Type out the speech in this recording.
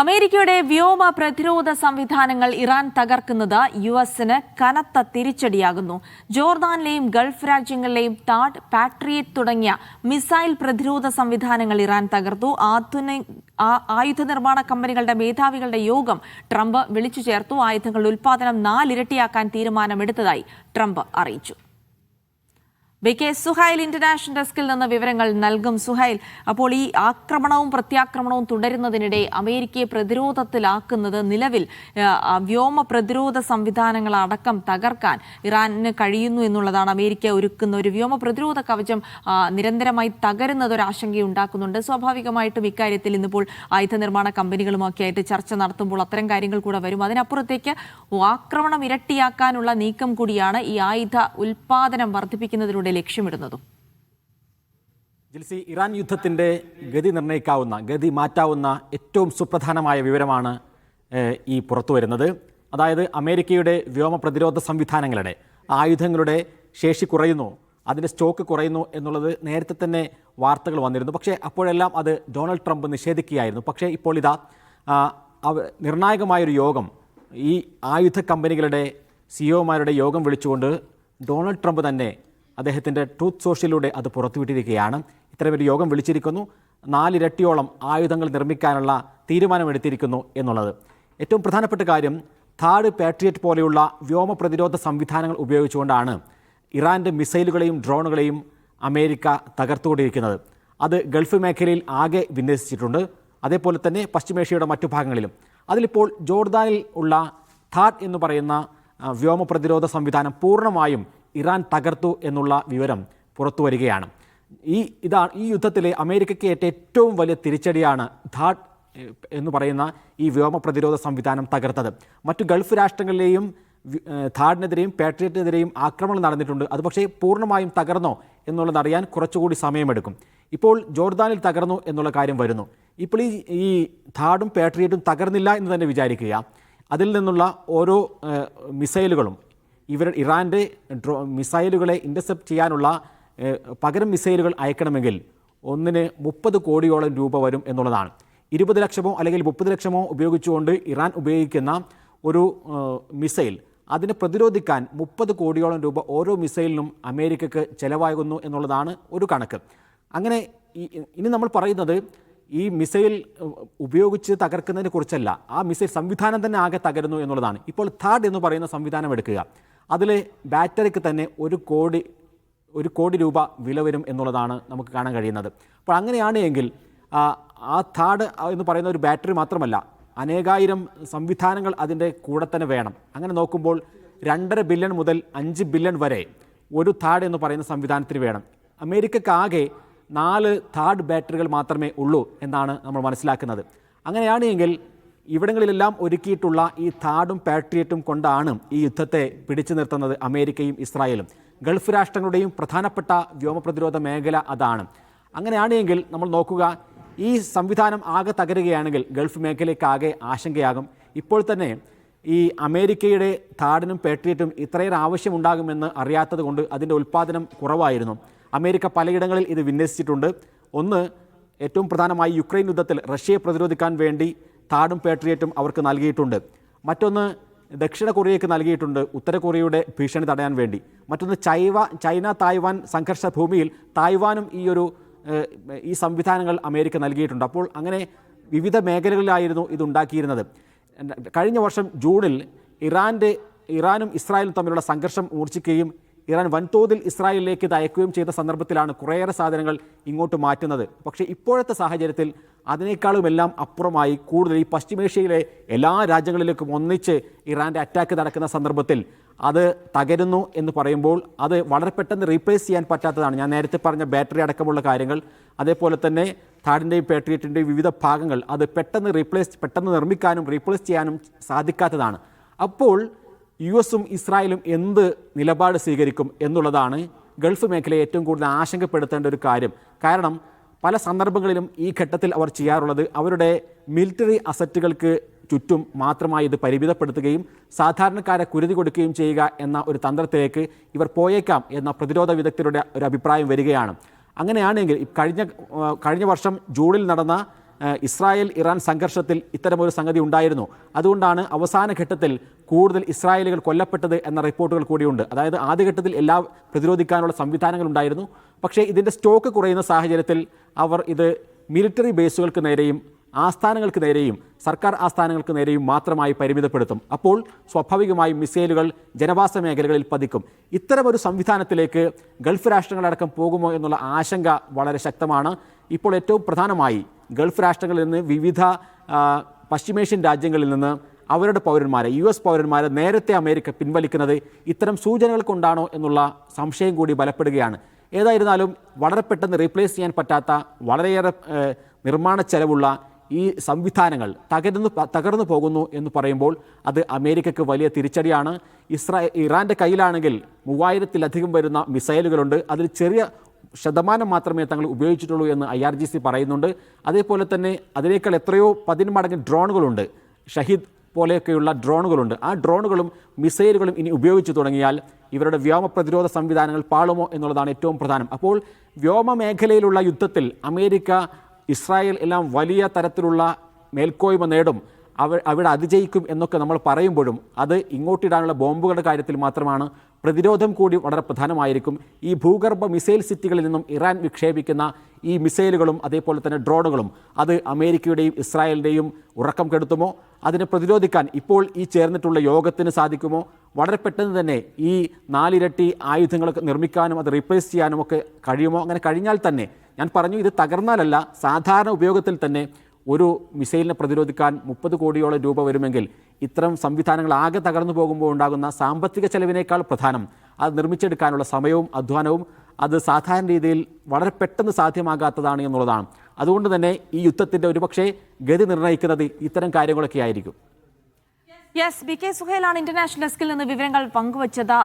അമേരിക്കയുടെ വ്യോമ പ്രതിരോധ സംവിധാനങ്ങൾ ഇറാൻ തകർക്കുന്നത് യുഎസിന് കനത്ത തിരിച്ചടിയാകുന്നു. ജോർദാനിലെയും ഗൾഫ് രാജ്യങ്ങളിലെയും താഡ്, പാട്രിയറ്റ് തുടങ്ങിയ മിസൈൽ പ്രതിരോധ സംവിധാനങ്ങൾ ഇറാൻ തകർത്തു. ആയുധ നിർമ്മാണ കമ്പനികളുടെ മേധാവികളുടെ യോഗം ട്രംപ് വിളിച്ചു ചേർത്തു. ആയുധങ്ങളുടെ ഉൽപ്പാദനം 4 ഇരട്ടിയാക്കാൻ തീരുമാനമെടുത്തതായി ട്രംപ് അറിയിച്ചു. സുഹൈൽ ഇന്റർനാഷണൽ ഡെസ്കിൽ നിന്ന് വിവരങ്ങൾ നൽകും. സുഹൈൽ, അപ്പോൾ ഈ ആക്രമണവും പ്രത്യാക്രമണവും തുടരുന്നതിനിടെ അമേരിക്കയെ പ്രതിരോധത്തിലാക്കുന്നത് നിലവിൽ വ്യോമ പ്രതിരോധ സംവിധാനങ്ങളടക്കം തകർക്കാൻ ഇറാനിന് കഴിയുന്നു എന്നുള്ളതാണ്. അമേരിക്ക ഒരുക്കുന്ന ഒരു വ്യോമ പ്രതിരോധ കവചം നിരന്തരമായി തകരുന്നത് ഒരു ആശങ്കയുണ്ടാക്കുന്നുണ്ട്. സ്വാഭാവികമായിട്ടും ഇക്കാര്യത്തിൽ ഇന്നിപ്പോൾ ആയുധ നിർമ്മാണ കമ്പനികളുമൊക്കെ ആയിട്ട് ചർച്ച നടത്തുമ്പോൾ അത്തരം കാര്യങ്ങൾ കൂടെ വരും. അതിനപ്പുറത്തേക്ക് ആക്രമണം ഇരട്ടിയാക്കാനുള്ള നീക്കം കൂടിയാണ് ഈ ആയുധ ഉൽപാദനം വർദ്ധിപ്പിക്കുന്നതിലൂടെ ലക്ഷ്യമിടുന്നതും. ജിൽസി, ഇറാൻ യുദ്ധത്തിൻ്റെ ഗതി നിർണ്ണയിക്കാവുന്ന, ഗതി മാറ്റാവുന്ന ഏറ്റവും സുപ്രധാനമായ വിവരമാണ് ഈ പുറത്തു വരുന്നത്. അതായത് അമേരിക്കയുടെ വ്യോമ പ്രതിരോധ സംവിധാനങ്ങളുടെ ആയുധങ്ങളുടെ ശേഷി കുറയുന്നു, അതിൻ്റെ സ്റ്റോക്ക് കുറയുന്നു എന്നുള്ളത് നേരത്തെ തന്നെ വാർത്തകൾ വന്നിരുന്നു. പക്ഷേ അപ്പോഴെല്ലാം അത് ഡൊണാൾഡ് ട്രംപ് നിഷേധിക്കുകയായിരുന്നു. പക്ഷേ ഇപ്പോൾ ഇതാ നിർണായകമായൊരു യോഗം, ഈ ആയുധ കമ്പനികളുടെ സിഇഒമാരുടെ യോഗം വിളിച്ചുകൊണ്ട് ഡൊണാൾഡ് ട്രംപ് തന്നെ അദ്ദേഹത്തിൻ്റെ ട്രൂത്ത് സോഷ്യലിലൂടെ അത് പുറത്തുവിട്ടിരിക്കുകയാണ്. ഇത്തരമൊരു യോഗം വിളിച്ചിരിക്കുന്നു, 4 ഇരട്ടിയോളം ആയുധങ്ങൾ നിർമ്മിക്കാനുള്ള തീരുമാനമെടുത്തിരിക്കുന്നു എന്നുള്ളത്. ഏറ്റവും പ്രധാനപ്പെട്ട കാര്യം, താഡ്, പാട്രിയറ്റ് പോലെയുള്ള വ്യോമ പ്രതിരോധ സംവിധാനങ്ങൾ ഉപയോഗിച്ചുകൊണ്ടാണ് ഇറാൻ്റെ മിസൈലുകളെയും ഡ്രോണുകളെയും അമേരിക്ക തകർത്തുകൊണ്ടിരിക്കുന്നത്. അത് ഗൾഫ് മേഖലയിൽ ആകെ വിന്യസിച്ചിട്ടുണ്ട്, അതേപോലെ തന്നെ പശ്ചിമേഷ്യയുടെ മറ്റു ഭാഗങ്ങളിലും. അതിലിപ്പോൾ ജോർദാനിൽ ഉള്ള താഡ് എന്ന് പറയുന്ന വ്യോമ പ്രതിരോധ സംവിധാനം പൂർണ്ണമായും ഇറാൻ തകർത്തു എന്നുള്ള വിവരം പുറത്തു വരികയാണ്. ഈ യുദ്ധത്തിലെ അമേരിക്കയ്ക്ക് ഏറ്റവും വലിയ തിരിച്ചടിയാണ് താഡ് എന്ന് പറയുന്ന ഈ വ്യോമ പ്രതിരോധ സംവിധാനം തകർത്തത്. മറ്റു ഗൾഫ് രാഷ്ട്രങ്ങളിലെയും താഡിനെതിരെയും പാട്രിയറ്റിനെതിരെയും ആക്രമണം നടന്നിട്ടുണ്ട്. അത് പക്ഷേ പൂർണ്ണമായും തകർന്നോ എന്നുള്ളതറിയാൻ കുറച്ചുകൂടി സമയമെടുക്കും. ഇപ്പോൾ ജോർദാനിൽ തകർന്നു എന്നുള്ള കാര്യം വരുന്നു. ഇപ്പോൾ ഈ താഡും പാട്രിയറ്റും തകർന്നില്ല എന്ന് തന്നെ വിചാരിക്കുക. അതിൽ നിന്നുള്ള ഓരോ മിസൈലുകളും ഇറാൻ്റെ മിസൈലുകളെ ഇൻ്റർസെപ്റ്റ് ചെയ്യാനുള്ള പകരം മിസൈലുകൾ അയക്കണമെങ്കിൽ ഒന്നിന് 30 കോടിയോളം രൂപ വരും എന്നുള്ളതാണ്. 20 ലക്ഷമോ അല്ലെങ്കിൽ 30 ലക്ഷമോ ഉപയോഗിച്ചുകൊണ്ട് ഇറാൻ ഉപയോഗിക്കുന്ന ഒരു മിസൈൽ, അതിനെ പ്രതിരോധിക്കാൻ 30 കോടിയോളം രൂപ ഓരോ മിസൈലിനും അമേരിക്കക്ക് ചിലവാകുന്നു എന്നുള്ളതാണ് ഒരു കണക്ക്. അങ്ങനെ ഇനി നമ്മൾ പറയുന്നത് ഈ മിസൈൽ ഉപയോഗിച്ച് തകർക്കുന്നതിനെ കുറിച്ചല്ല, ആ മിസൈൽ സംവിധാനം തന്നെ ആകെ തകരുന്നു എന്നുള്ളതാണ്. ഇപ്പോൾ താഡ് എന്ന് പറയുന്ന സംവിധാനം എടുക്കുക, അതിലെ ബാറ്ററിക്ക് തന്നെ 1 കോടി രൂപ വില വരും എന്നുള്ളതാണ് നമുക്ക് കാണാൻ കഴിയുന്നത്. അപ്പോൾ അങ്ങനെയാണ് എങ്കിൽ ആ താഡ് എന്ന് പറയുന്ന ഒരു ബാറ്ററി മാത്രമല്ല, അനേകായിരം സംവിധാനങ്ങൾ അതിൻ്റെ കൂടെ തന്നെ വേണം. അങ്ങനെ നോക്കുമ്പോൾ 2.5 ബില്യൺ മുതൽ 5 ബില്യൺ വരെ ഒരു താഡ് എന്ന് പറയുന്ന സംവിധാനത്തിന് വേണം. അമേരിക്കക്ക് ആകെ 4 താഡ് ബാറ്ററികൾ മാത്രമേ ഉള്ളൂ എന്നാണ് നമ്മൾ മനസ്സിലാക്കുന്നത്. അങ്ങനെയാണ് എങ്കിൽ ഇവിടങ്ങളിലെല്ലാം ഒരുക്കിയിട്ടുള്ള ഈ താഡും പാട്രിയറ്റും കൊണ്ടാണ് ഈ യുദ്ധത്തെ പിടിച്ചു നിർത്തുന്നത് അമേരിക്കയും ഇസ്രായേലും. ഗൾഫ് രാഷ്ട്രങ്ങളുടെയും പ്രധാനപ്പെട്ട വ്യോമ പ്രതിരോധ മേഖല അതാണ്. അങ്ങനെയാണ് എങ്കിൽ നമ്മൾ നോക്കുക, ഈ സംവിധാനം ആകെ തകരുകയാണെങ്കിൽ ഗൾഫ് മേഖലയ്ക്ക് ആകെ ആശങ്കയാകും. ഇപ്പോൾ തന്നെ ഈ അമേരിക്കയുടെ താഡിനും പാട്രിയറ്റും ഇത്രയേറെ ആവശ്യമുണ്ടാകുമെന്ന് അറിയാത്തത് കൊണ്ട് അതിൻ്റെ ഉൽപ്പാദനം കുറവായിരുന്നു. അമേരിക്ക പലയിടങ്ങളിൽ ഇത് വിന്യസിച്ചിട്ടുണ്ട്. ഒന്ന്, ഏറ്റവും പ്രധാനമായി യുക്രൈൻ യുദ്ധത്തിൽ റഷ്യയെ പ്രതിരോധിക്കാൻ വേണ്ടി താഡും പാട്രിയറ്റും അവർക്ക് നൽകിയിട്ടുണ്ട്. മറ്റൊന്ന് ദക്ഷിണ കൊറിയയ്ക്ക് നൽകിയിട്ടുണ്ട്, ഉത്തര കൊറിയയുടെ ഭീഷണി തടയാൻ വേണ്ടി. മറ്റൊന്ന് ചൈന തായ്വാൻ സംഘർഷ ഭൂമിയിൽ തായ്വാനും ഈ സംവിധാനങ്ങൾ അമേരിക്ക നൽകിയിട്ടുണ്ട്. അപ്പോൾ അങ്ങനെ വിവിധ മേഖലകളിലായിരുന്നു ഇതുണ്ടാക്കിയിരുന്നത്. കഴിഞ്ഞ വർഷം ജൂണിൽ ഇറാനും ഇസ്രായേലും തമ്മിലുള്ള സംഘർഷം മൂർച്ഛിക്കുകയും ഇറാൻ വൻതോതിൽ ഇസ്രായേലിലേക്ക് ഇത് അയക്കുകയും ചെയ്ത സന്ദർഭത്തിലാണ് കുറേയേറെ സാധനങ്ങൾ ഇങ്ങോട്ട് മാറ്റുന്നത്. പക്ഷേ ഇപ്പോഴത്തെ സാഹചര്യത്തിൽ അതിനേക്കാളുമെല്ലാം അപ്പുറമായി കൂടുതൽ ഈ പശ്ചിമേഷ്യയിലെ എല്ലാ രാജ്യങ്ങളിലേക്കും ഒന്നിച്ച് ഇറാൻ്റെ അറ്റാക്ക് നടക്കുന്ന സന്ദർഭത്തിൽ അത് തകരുന്നു എന്ന് പറയുമ്പോൾ അത് വളരെ പെട്ടെന്ന് റീപ്ലേസ് ചെയ്യാൻ പറ്റാത്തതാണ്. ഞാൻ നേരത്തെ പറഞ്ഞ ബാറ്ററി അടക്കമുള്ള കാര്യങ്ങൾ, അതേപോലെ തന്നെ താഡിൻ്റെയും പാട്രിയറ്റിൻ്റെയും വിവിധ ഭാഗങ്ങൾ അത് പെട്ടെന്ന് നിർമ്മിക്കാനും റീപ്ലേസ് ചെയ്യാനും സാധിക്കാത്തതാണ്. അപ്പോൾ യുഎസും ഇസ്രായേലും എന്ത് നിലപാട് സ്വീകരിക്കും എന്നുള്ളതാണ് ഗൾഫ് മേഖലയെ ഏറ്റവും കൂടുതൽ ആശങ്കപ്പെടുത്തേണ്ട ഒരു കാര്യം. കാരണം പല സന്ദർഭങ്ങളിലും ഈ ഘട്ടത്തിൽ അവർ ചെയ്യാറുള്ളത് അവരുടെ മിലിറ്ററി അസറ്റുകൾക്ക് ചുറ്റും മാത്രമായി ഇത് പരിമിതപ്പെടുത്തുകയും സാധാരണക്കാരെ കുരുതി കൊടുക്കുകയും ചെയ്യുക എന്ന ഒരു തന്ത്രത്തിലേക്ക് ഇവർ പോയേക്കാം എന്ന പ്രതിരോധ വിദഗ്ധരുടെ ഒരു അഭിപ്രായം വരികയാണ്. അങ്ങനെയാണെങ്കിൽ കഴിഞ്ഞ വർഷം ജൂണിൽ നടന്ന ഇസ്രായേൽ ഇറാൻ സംഘർഷത്തിൽ ഇത്തരമൊരു സംഗതി ഉണ്ടായിരുന്നു. അതുകൊണ്ടാണ് അവസാന ഘട്ടത്തിൽ കൂടുതൽ ഇസ്രായേലുകൾ കൊല്ലപ്പെട്ടത് എന്ന റിപ്പോർട്ടുകൾ കൂടിയുണ്ട്. അതായത് ആദ്യഘട്ടത്തിൽ എല്ലാ പ്രതിരോധിക്കാനുള്ള സംവിധാനങ്ങൾ ഉണ്ടായിരുന്നു. പക്ഷേ ഇതിൻ്റെ സ്റ്റോക്ക് കുറയുന്ന സാഹചര്യത്തിൽ അവർ ഇത് മിലിറ്ററി ബേസുകൾക്ക് നേരെയും ആസ്ഥാനങ്ങൾക്ക് നേരെയും സർക്കാർ ആസ്ഥാനങ്ങൾക്ക് നേരെയും മാത്രമായി പരിമിതപ്പെടുത്തും. അപ്പോൾ സ്വാഭാവികമായും മിസൈലുകൾ ജനവാസ മേഖലകളിൽ പതിക്കും. ഇത്തരമൊരു സംവിധാനത്തിലേക്ക് ഗൾഫ് രാഷ്ട്രങ്ങളടക്കം പോകുമോ എന്നുള്ള ആശങ്ക വളരെ ശക്തമാണ്. ഇപ്പോൾ ഏറ്റവും പ്രധാനമായി ഗൾഫ് രാഷ്ട്രങ്ങളിൽ നിന്ന് വിവിധ പശ്ചിമേഷ്യൻ രാജ്യങ്ങളിൽ നിന്ന് അവരുടെ പൗരന്മാരെ US പൗരന്മാരെ നേരത്തെ അമേരിക്ക പിൻവലിക്കുന്നത് ഇത്തരം സൂചനകൾ കൊണ്ടാണോ എന്നുള്ള സംശയം കൂടി ബലപ്പെടുകയാണ്. ഏതായിരുന്നാലും വളരെ പെട്ടെന്ന് റീപ്ലേസ് ചെയ്യാൻ പറ്റാത്ത വളരെയേറെ നിർമ്മാണ ചെലവുള്ള ഈ സംവിധാനങ്ങൾ തകർന്നു പോകുന്നു എന്ന് പറയുമ്പോൾ അത് അമേരിക്കയ്ക്ക് വലിയ തിരിച്ചടിയാണ്. ഇറാൻ്റെ കയ്യിലാണെങ്കിൽ 3000-ലധികം വരുന്ന മിസൈലുകളുണ്ട്. അതിൽ ചെറിയ ശതമാനം മാത്രമേ തങ്ങൾ ഉപയോഗിച്ചിട്ടുള്ളൂ എന്ന് IRGC പറയുന്നുണ്ട്. അതേപോലെ തന്നെ അതിനേക്കാൾ എത്രയോ 10 മടങ്ങ് ഡ്രോണുകളുണ്ട്. ഷഹീദ് പോലെയൊക്കെയുള്ള ഡ്രോണുകളുണ്ട്. ആ ഡ്രോണുകളും മിസൈലുകളും ഇനി ഉപയോഗിച്ചു തുടങ്ങിയാൽ ഇവരുടെ വ്യോമ പ്രതിരോധ സംവിധാനങ്ങൾ പാളുമോ എന്നുള്ളതാണ് ഏറ്റവും പ്രധാനം. അപ്പോൾ വ്യോമ മേഖലയിലുള്ള യുദ്ധത്തിൽ അമേരിക്ക, ഇസ്രായേൽ എല്ലാം വലിയ തരത്തിലുള്ള മേൽക്കോയ്മ നേടും, അവിടെ അതിജയിക്കും എന്നൊക്കെ നമ്മൾ പറയുമ്പോഴും അത് ഇങ്ങോട്ടിടാനുള്ള ബോംബുകളുടെ കാര്യത്തിൽ മാത്രമാണ്. പ്രതിരോധം കൂടി വളരെ പ്രധാനമായിരിക്കും. ഈ ഭൂഗർഭ മിസൈൽ സിറ്റികളിൽ നിന്നും ഇറാൻ വിക്ഷേപിക്കുന്ന ഈ മിസൈലുകളും അതേപോലെ തന്നെ ഡ്രോണുകളും അത് അമേരിക്കയുടെയും ഇസ്രായേലിൻ്റെയും ഉറക്കം കെടുത്തുമോ? അതിനെ പ്രതിരോധിക്കാൻ ഇപ്പോൾ ഈ ചേർന്നിട്ടുള്ള യോഗത്തിന് സാധിക്കുമോ? വളരെ പെട്ടെന്ന് തന്നെ ഈ 4 ഇരട്ടി ആയുധങ്ങൾ നിർമ്മിക്കാനും അത് റീപ്ലേസ് ചെയ്യാനും ഒക്കെ കഴിയുമോ? അങ്ങനെ കഴിഞ്ഞാൽ തന്നെ, ഞാൻ പറഞ്ഞു, ഇത് തകർന്നാലല്ല, സാധാരണ ഉപയോഗത്തിൽ തന്നെ ഒരു മിസൈലിനെ പ്രതിരോധിക്കാൻ 30 കോടിയോളം രൂപ വരുമെങ്കിൽ ഇത്തരം സംവിധാനങ്ങൾ ആകെ തകർന്നു പോകുമ്പോൾ ഉണ്ടാകുന്ന സാമ്പത്തിക ചെലവിനേക്കാൾ പ്രധാനം അത് നിർമ്മിച്ചെടുക്കാനുള്ള സമയവും അധ്വാനവും അത് സാധാരണ രീതിയിൽ വളരെ പെട്ടെന്ന് സാധ്യമാകാത്തതാണ് എന്നുള്ളതാണ്. അതുകൊണ്ട് തന്നെ ഈ യുദ്ധത്തിൻ്റെ ഒരുപക്ഷെ ഗതി നിർണ്ണയിക്കുന്നത് ഇത്തരം കാര്യങ്ങളൊക്കെ ആയിരിക്കും. BK സുഹൈലാണ് ഇന്റർനാഷണൽ ഡെസ്കിൽ നിന്ന് വിവരങ്ങൾ പങ്കുവച്ചത്.